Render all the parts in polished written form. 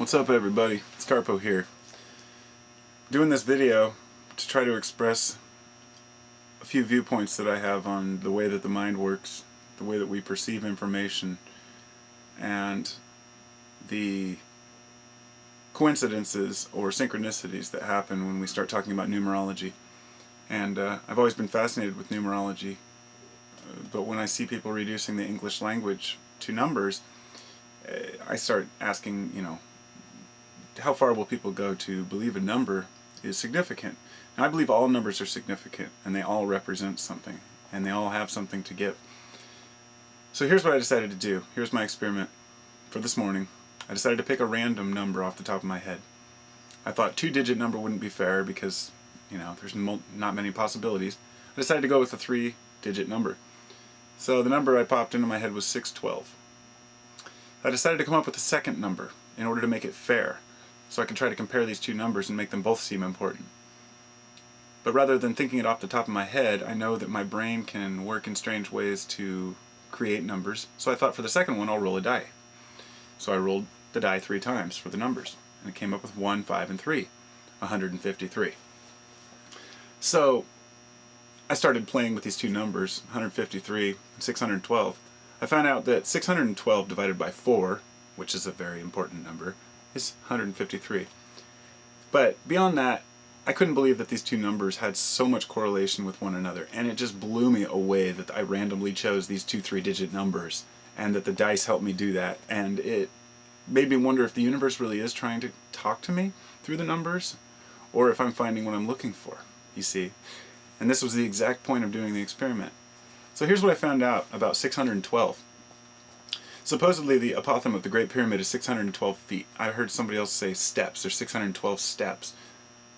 What's up, everybody? It's Carpo here. Doing this video to try to express a few viewpoints that I have on the way that the mind works, the way that we perceive information, and the coincidences or synchronicities that happen when we start talking about numerology. And I've always been fascinated with numerology, but when I see people reducing the English language to numbers, I start asking, how far will people go to believe a number is significant? And I believe all numbers are significant, and they all represent something, and they all have something to give. So here's what I decided to do. Here's my experiment for this morning. I decided to pick a random number off the top of my head. I thought 2-digit number wouldn't be fair because, there's not many possibilities. I decided to go with a 3-digit number. So the number I popped into my head was 612. I decided to come up with a second number in order to make it fair, so I could try to compare these two numbers and make them both seem important. But rather than thinking it off the top of my head, I know that my brain can work in strange ways to create numbers, so I thought for the second one I'll roll a die. So I rolled the die 3 times for the numbers, and it came up with 1, 5, and 3, 153. So I started playing with these two numbers, 153 and 612. I found out that 612 divided by 4, which is a very important number, is 153. But beyond that, I couldn't believe that these two numbers had so much correlation with one another, and it just blew me away that I randomly chose these two 3-digit numbers, and that the dice helped me do that, and it made me wonder if the universe really is trying to talk to me through the numbers, or if I'm finding what I'm looking for, you see. And this was the exact point of doing the experiment. So here's what I found out about 612. Supposedly the apothem of the Great Pyramid is 612 feet. I heard somebody else say steps. There's 612 steps.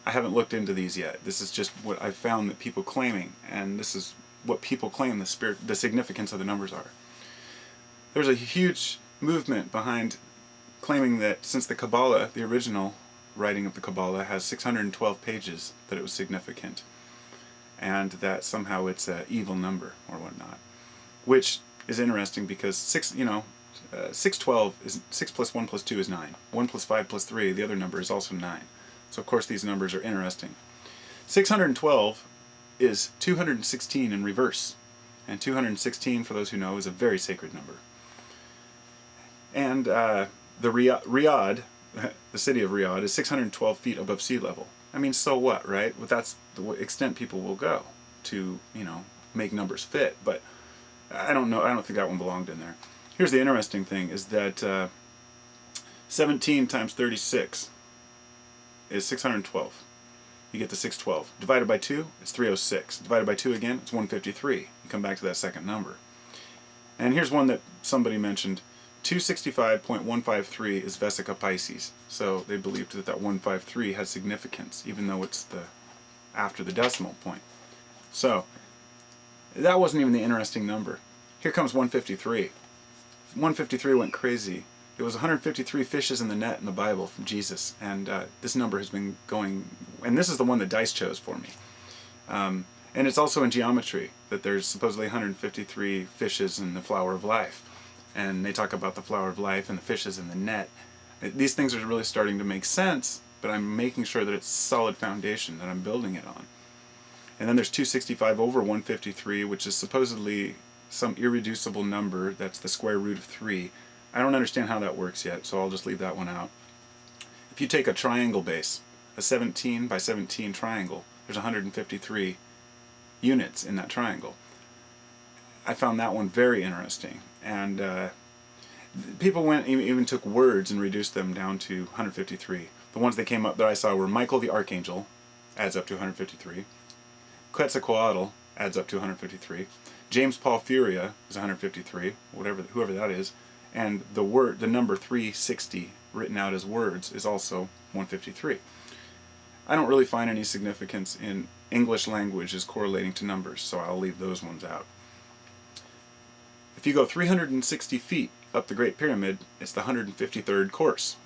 I haven't looked into these yet. This is just what I've found that people claiming, and this is what people claim the significance of the numbers are. There's a huge movement behind claiming that since the Kabbalah, the original writing of the Kabbalah, has 612 pages, that it was significant, and that somehow it's an evil number or whatnot, which is interesting because 612 is 6 plus 1 plus 2 is 9. 1 plus 5 plus 3, the other number, is also 9. So of course these numbers are interesting. 612 is 216 in reverse, and 216, for those who know, is a very sacred number. And the Riyadh, the city of Riyadh, is 612 feet above sea level. I mean, so what, right? Well, that's the extent people will go to, make numbers fit. But I don't know. I don't think that one belonged in there. Here's the interesting thing: is that 17 times 36 is 612. You get the 612. Divided by 2, it's 306. Divided by 2 again, it's 153. You come back to that second number. And here's one that somebody mentioned. 265.153 is Vesica Pisces. So they believed that 153 has significance, even though it's after the decimal point. So that wasn't even the interesting number. Here comes 153. 153 went crazy. It was 153 fishes in the net in the Bible from Jesus, and this number has been going, and this is the one that dice chose for me. And it's also in geometry, that there's supposedly 153 fishes in the flower of life. And they talk about the flower of life and the fishes in the net. These things are really starting to make sense, but I'm making sure that it's a solid foundation that I'm building it on. And then there's 265 over 153, which is supposedly some irreducible number that's the square root of 3. I don't understand how that works yet, so I'll just leave that one out. If you take a triangle base, a 17 by 17 triangle, there's 153 units in that triangle. I found that one very interesting, and people went even took words and reduced them down to 153. The ones that came up that I saw were Michael the Archangel, adds up to 153. Quetzalcoatl adds up to 153. James Paul Furia is 153, whoever that is, and the number 360 written out as words is also 153. I don't really find any significance in English language as correlating to numbers, so I'll leave those ones out. If you go 360 feet up the Great Pyramid, it's the 153rd course.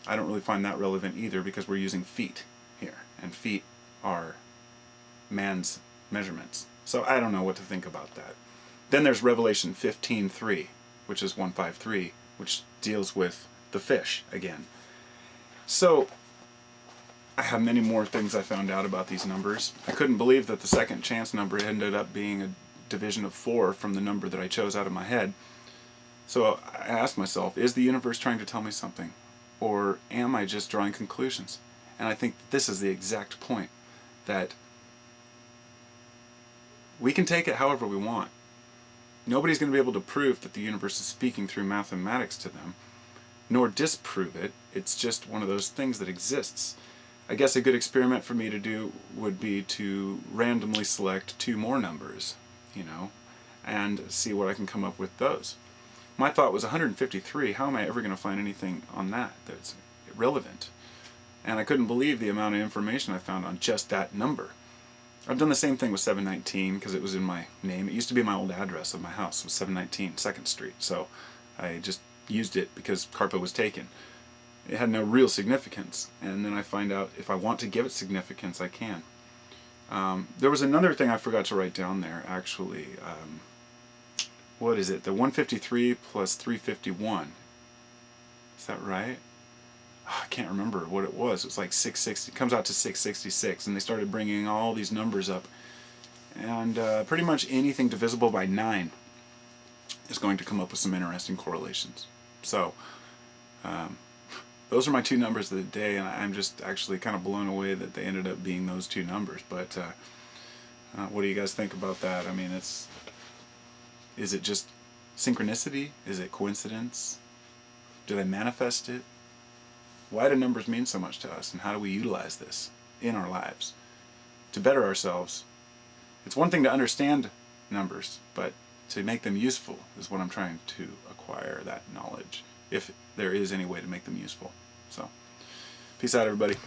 I don't really find that relevant either because we're using feet here, and feet are man's measurements. So I don't know what to think about that. Then there's Revelation 15:3, which is 153, which deals with the fish again. So, I have many more things I found out about these numbers. I couldn't believe that the second chance number ended up being a division of 4 from the number that I chose out of my head. So I asked myself, is the universe trying to tell me something? Or am I just drawing conclusions? And I think this is the exact point, that we can take it however we want. Nobody's going to be able to prove that the universe is speaking through mathematics to them, nor disprove it. It's just one of those things that exists. I guess a good experiment for me to do would be to randomly select 2 more numbers, and see what I can come up with those. My thought was 153. How am I ever going to find anything on that that's relevant? And I couldn't believe the amount of information I found on just that number. I've done the same thing with 719 because it was in my name. It used to be my old address of my house. It was 719 2nd Street. So I just used it because Carpa was taken. It had no real significance. And then I find out if I want to give it significance, I can. There was another thing I forgot to write down there, actually. What is it? The 153 plus 351. Is that right? Oh, I can't remember what it was. It was like 660. It comes out to 666, and they started bringing all these numbers up. And pretty much anything divisible by 9 is going to come up with some interesting correlations. So, those are my 2 numbers of the day, and I'm just actually kind of blown away that they ended up being those 2 numbers. But what do you guys think about that? I mean, is it just synchronicity? Is it coincidence? Do they manifest it? Why do numbers mean so much to us, and how do we utilize this in our lives to better ourselves? It's one thing to understand numbers, but to make them useful is what I'm trying to acquire, that knowledge, if there is any way to make them useful. So, peace out, everybody.